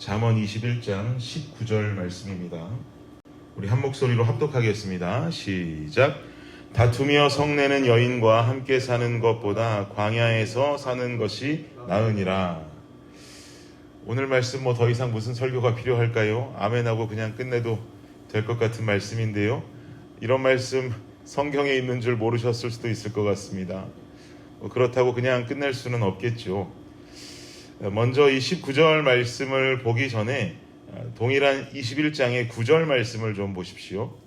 잠언 21장 19절 말씀입니다. 우리 한 목소리로 합독하겠습니다. 시작. 다투며 성내는 여인과 함께 사는 것보다 광야에서 사는 것이 나으니라. 오늘 말씀 더 이상 무슨 설교가 필요할까요? 아멘하고 그냥 끝내도 될 것 같은 말씀인데요. 이런 말씀 성경에 있는 줄 모르셨을 수도 있을 것 같습니다. 그렇다고 그냥 끝낼 수는 없겠죠. 먼저 이 19절 말씀을 보기 전에 동일한 21장의 9절 말씀을 좀 보십시오.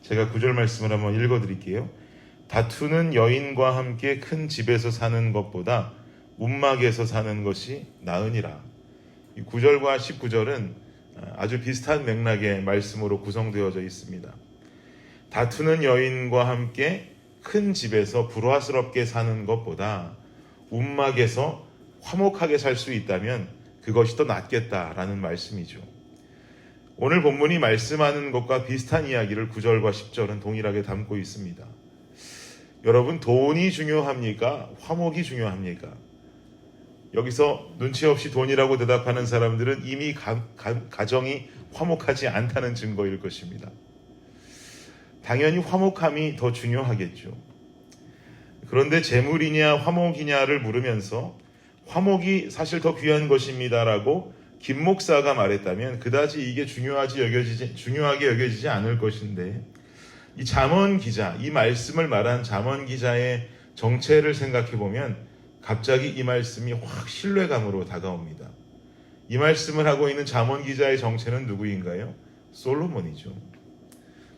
제가 9절 말씀을 한번 읽어드릴게요. 다투는 여인과 함께 큰 집에서 사는 것보다 움막에서 사는 것이 나으니라. 이 9절과 19절은 아주 비슷한 맥락의 말씀으로 구성되어져 있습니다. 다투는 여인과 함께 큰 집에서 불화스럽게 사는 것보다 움막에서 화목하게 살 수 있다면 그것이 더 낫겠다라는 말씀이죠. 오늘 본문이 말씀하는 것과 비슷한 이야기를 9절과 10절은 동일하게 담고 있습니다. 여러분, 돈이 중요합니까? 화목이 중요합니까? 여기서 눈치 없이 돈이라고 대답하는 사람들은 이미 가정이 화목하지 않다는 증거일 것입니다. 당연히 화목함이 더 중요하겠죠. 그런데 재물이냐 화목이냐를 물으면서 화목이 사실 더 귀한 것입니다라고 김 목사가 말했다면 그다지 이게 중요하게 여겨지지 않을 것인데, 이 잠언 기자, 이 말씀을 말한 잠언 기자의 정체를 생각해 보면 갑자기 이 말씀이 확 신뢰감으로 다가옵니다. 이 말씀을 하고 있는 잠언 기자의 정체는 누구인가요? 솔로몬이죠.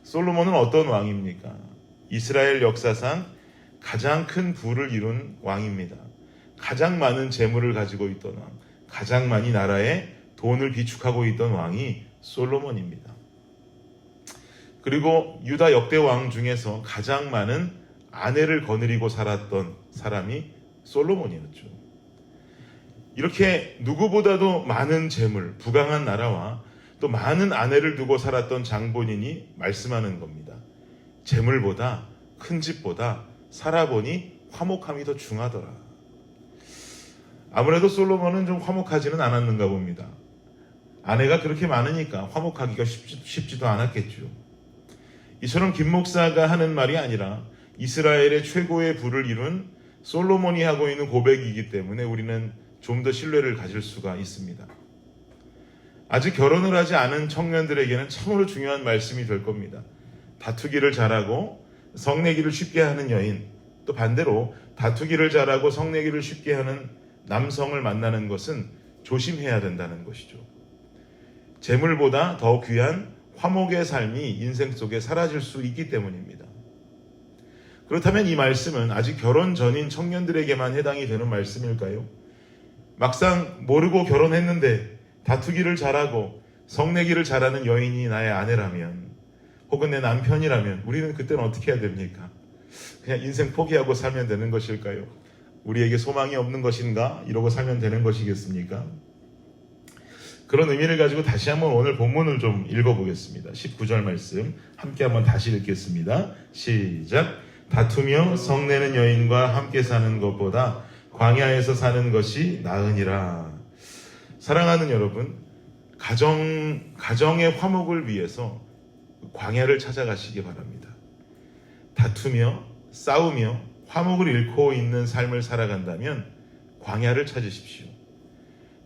솔로몬은 어떤 왕입니까? 이스라엘 역사상 가장 큰 부를 이룬 왕입니다. 가장 많은 재물을 가지고 있던 왕, 가장 많이 나라에 돈을 비축하고 있던 왕이 솔로몬입니다. 그리고 유다 역대 왕 중에서 가장 많은 아내를 거느리고 살았던 사람이 솔로몬이었죠. 이렇게 누구보다도 많은 재물, 부강한 나라와 또 많은 아내를 두고 살았던 장본인이 말씀하는 겁니다. 재물보다, 큰 집보다 살아보니 화목함이 더 중하더라. 아무래도 솔로몬은 좀 화목하지는 않았는가 봅니다. 아내가 그렇게 많으니까 화목하기가 쉽지도 않았겠죠. 이처럼 김 목사가 하는 말이 아니라 이스라엘의 최고의 부를 이룬 솔로몬이 하고 있는 고백이기 때문에 우리는 좀 더 신뢰를 가질 수가 있습니다. 아직 결혼을 하지 않은 청년들에게는 참으로 중요한 말씀이 될 겁니다. 다투기를 잘하고 성내기를 쉽게 하는 여인, 또 반대로 다투기를 잘하고 성내기를 쉽게 하는 남성을 만나는 것은 조심해야 된다는 것이죠. 재물보다 더 귀한 화목의 삶이 인생 속에 사라질 수 있기 때문입니다. 그렇다면 이 말씀은 아직 결혼 전인 청년들에게만 해당이 되는 말씀일까요? 막상 모르고 결혼했는데 다투기를 잘하고 성내기를 잘하는 여인이 나의 아내라면, 혹은 내 남편이라면 우리는 그때는 어떻게 해야 됩니까? 그냥 인생 포기하고 살면 되는 것일까요? 우리에게 소망이 없는 것인가? 이러고 살면 되는 것이겠습니까? 그런 의미를 가지고 다시 한번 오늘 본문을 좀 읽어보겠습니다. 19절 말씀 함께 한번 다시 읽겠습니다. 시작. 다투며 성내는 여인과 함께 사는 것보다 광야에서 사는 것이 나으니라. 사랑하는 여러분, 가정의 화목을 위해서 광야를 찾아가시기 바랍니다. 다투며 싸우며 화목을 잃고 있는 삶을 살아간다면 광야를 찾으십시오.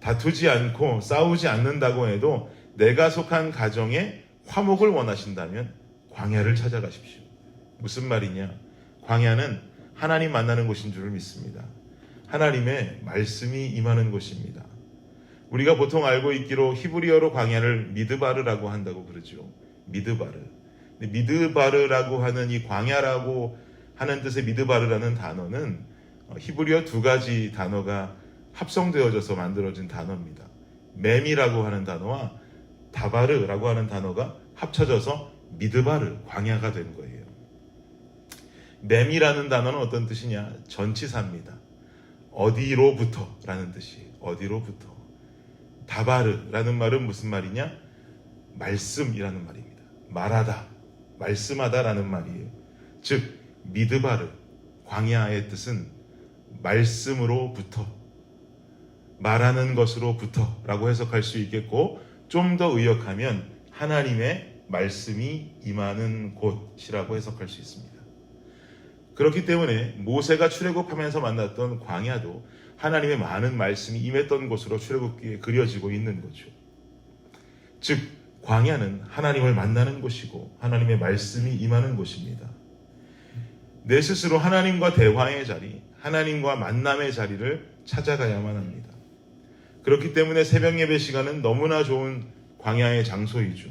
다투지 않고 싸우지 않는다고 해도 내가 속한 가정에 화목을 원하신다면 광야를 찾아가십시오. 무슨 말이냐? 광야는 하나님 만나는 곳인 줄을 믿습니다. 하나님의 말씀이 임하는 곳입니다. 우리가 보통 알고 있기로 히브리어로 광야를 미드바르라고 한다고 그러죠. 미드바르. 미드바르라고 하는 이 광야라고 하는 뜻의 미드바르라는 단어는 히브리어 두 가지 단어가 합성되어져서 만들어진 단어입니다. 맴이라고 하는 단어와 다바르라고 하는 단어가 합쳐져서 미드바르, 광야가 된 거예요. 맴이라는 단어는 어떤 뜻이냐? 전치사입니다. 어디로부터 라는 뜻이에요. 어디로부터. 다바르라는 말은 무슨 말이냐? 말씀이라는 말입니다. 말하다, 말씀하다라는 말이에요. 즉 미드바르, 광야의 뜻은 말씀으로부터, 말하는 것으로부터라고 해석할 수 있겠고, 좀 더 의역하면 하나님의 말씀이 임하는 곳이라고 해석할 수 있습니다. 그렇기 때문에 모세가 출애굽하면서 만났던 광야도 하나님의 많은 말씀이 임했던 곳으로 출애굽기에 그려지고 있는 거죠. 즉 광야는 하나님을 만나는 곳이고 하나님의 말씀이 임하는 곳입니다. 내 스스로 하나님과 대화의 자리, 하나님과 만남의 자리를 찾아가야만 합니다. 그렇기 때문에 새벽 예배 시간은 너무나 좋은 광야의 장소이죠.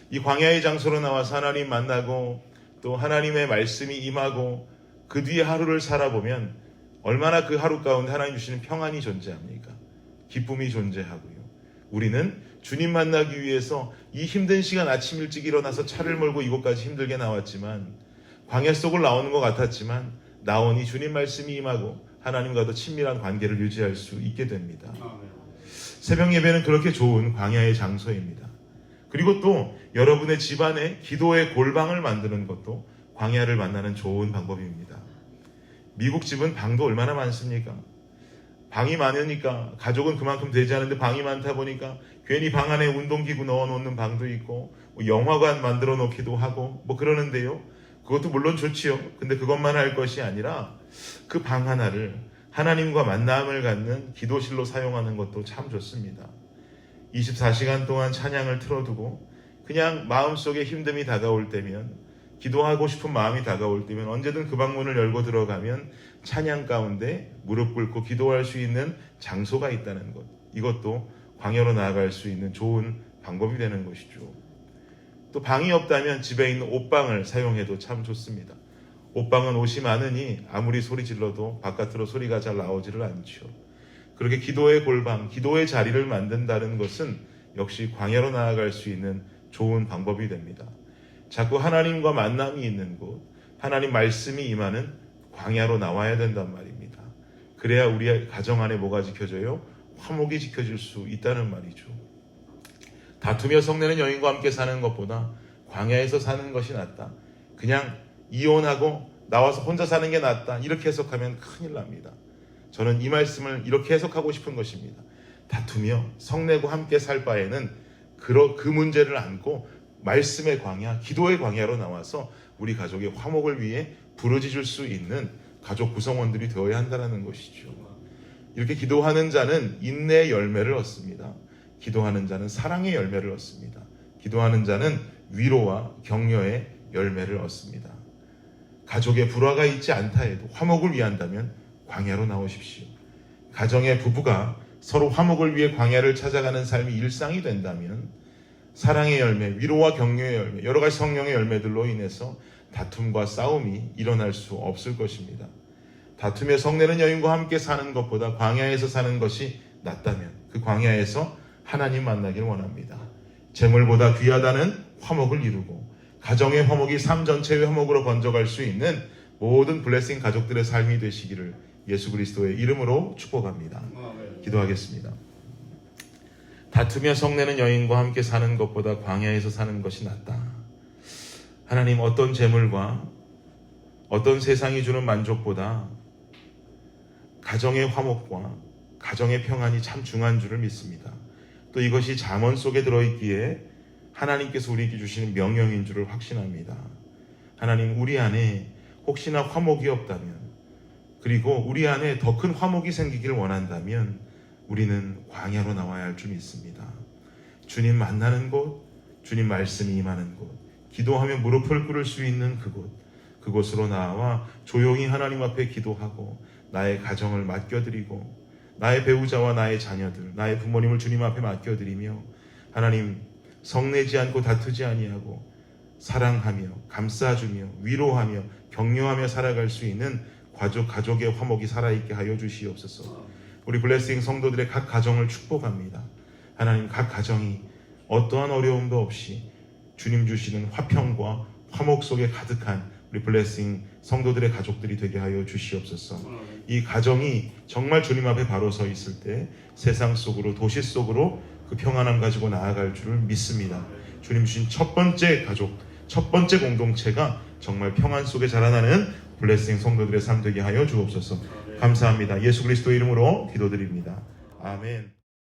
이 광야의 장소로 나와서 하나님 만나고 또 하나님의 말씀이 임하고 그 뒤에 하루를 살아보면 얼마나 그 하루 가운데 하나님 주시는 평안이 존재합니까? 기쁨이 존재하고요. 우리는 주님 만나기 위해서 이 힘든 시간 아침 일찍 일어나서 차를 몰고 이곳까지 힘들게 나왔지만, 광야 속을 나오는 것 같았지만 나오니 주님 말씀이 임하고 하나님과도 친밀한 관계를 유지할 수 있게 됩니다. 새벽 예배는 그렇게 좋은 광야의 장소입니다. 그리고 또 여러분의 집안에 기도의 골방을 만드는 것도 광야를 만나는 좋은 방법입니다. 미국 집은 방도 얼마나 많습니까? 방이 많으니까 가족은 그만큼 되지 않은데 방이 많다 보니까 괜히 방 안에 운동기구 넣어놓는 방도 있고 영화관 만들어 놓기도 하고 그러는데요. 그것도 물론 좋지요. 근데 그것만 할 것이 아니라 그 방 하나를 하나님과 만남을 갖는 기도실로 사용하는 것도 참 좋습니다. 24시간 동안 찬양을 틀어두고 그냥 마음속에 힘듦이 다가올 때면, 기도하고 싶은 마음이 다가올 때면 언제든 그 방문을 열고 들어가면 찬양 가운데 무릎 꿇고 기도할 수 있는 장소가 있다는 것, 이것도 광야로 나아갈 수 있는 좋은 방법이 되는 것이죠. 또 방이 없다면 집에 있는 옷방을 사용해도 참 좋습니다. 옷방은 옷이 많으니 아무리 소리 질러도 바깥으로 소리가 잘 나오지를 않죠. 그렇게 기도의 골방, 기도의 자리를 만든다는 것은 역시 광야로 나아갈 수 있는 좋은 방법이 됩니다. 자꾸 하나님과 만남이 있는 곳, 하나님 말씀이 임하는 광야로 나와야 된단 말입니다. 그래야 우리 가정 안에 뭐가 지켜져요? 화목이 지켜질 수 있다는 말이죠. 다투며 성내는 여인과 함께 사는 것보다 광야에서 사는 것이 낫다. 그냥 이혼하고 나와서 혼자 사는 게 낫다. 이렇게 해석하면 큰일 납니다. 저는 이 말씀을 이렇게 해석하고 싶은 것입니다. 다투며 성내고 함께 살 바에는 그 문제를 안고 말씀의 광야, 기도의 광야로 나와서 우리 가족의 화목을 위해 부르짖을 수 있는 가족 구성원들이 되어야 한다는 것이죠. 이렇게 기도하는 자는 인내의 열매를 얻습니다. 기도하는 자는 사랑의 열매를 얻습니다. 기도하는 자는 위로와 격려의 열매를 얻습니다. 가족에 불화가 있지 않다 해도 화목을 위한다면 광야로 나오십시오. 가정의 부부가 서로 화목을 위해 광야를 찾아가는 삶이 일상이 된다면 사랑의 열매, 위로와 격려의 열매, 여러 가지 성령의 열매들로 인해서 다툼과 싸움이 일어날 수 없을 것입니다. 다투며 성내는 여인과 함께 사는 것보다 광야에서 사는 것이 낫다면 그 광야에서 하나님 만나길 원합니다. 재물보다 귀하다는 화목을 이루고 가정의 화목이 삶 전체의 화목으로 번져갈 수 있는 모든 블레싱 가족들의 삶이 되시기를 예수 그리스도의 이름으로 축복합니다. 기도하겠습니다. 다투며 성내는 여인과 함께 사는 것보다 광야에서 사는 것이 낫다. 하나님, 어떤 재물과 어떤 세상이 주는 만족보다 가정의 화목과 가정의 평안이 참 중요한 줄을 믿습니다. 또 이것이 잠언 속에 들어있기에 하나님께서 우리에게 주시는 명령인 줄을 확신합니다. 하나님, 우리 안에 혹시나 화목이 없다면, 그리고 우리 안에 더 큰 화목이 생기기를 원한다면 우리는 광야로 나와야 할 줄 믿습니다. 주님 만나는 곳, 주님 말씀이 임하는 곳, 기도하며 무릎을 꿇을 수 있는 그곳으로 나와 조용히 하나님 앞에 기도하고 나의 가정을 맡겨드리고 나의 배우자와 나의 자녀들, 나의 부모님을 주님 앞에 맡겨드리며 하나님, 성내지 않고 다투지 아니하고 사랑하며 감싸주며 위로하며 격려하며 살아갈 수 있는 가족의 화목이 살아있게 하여 주시옵소서. 우리 블레싱 성도들의 각 가정을 축복합니다. 하나님, 각 가정이 어떠한 어려움도 없이 주님 주시는 화평과 화목 속에 가득한 우리 블레싱 성도들의 가족들이 되게 하여 주시옵소서. 이 가정이 정말 주님 앞에 바로 서 있을 때 세상 속으로, 도시 속으로 그 평안함 가지고 나아갈 줄을 믿습니다. 주님 주신 첫 번째 가족, 첫 번째 공동체가 정말 평안 속에 자라나는 블레싱 성도들의 삶 되게 하여 주옵소서. 감사합니다. 예수 그리스도 이름으로 기도드립니다. 아멘.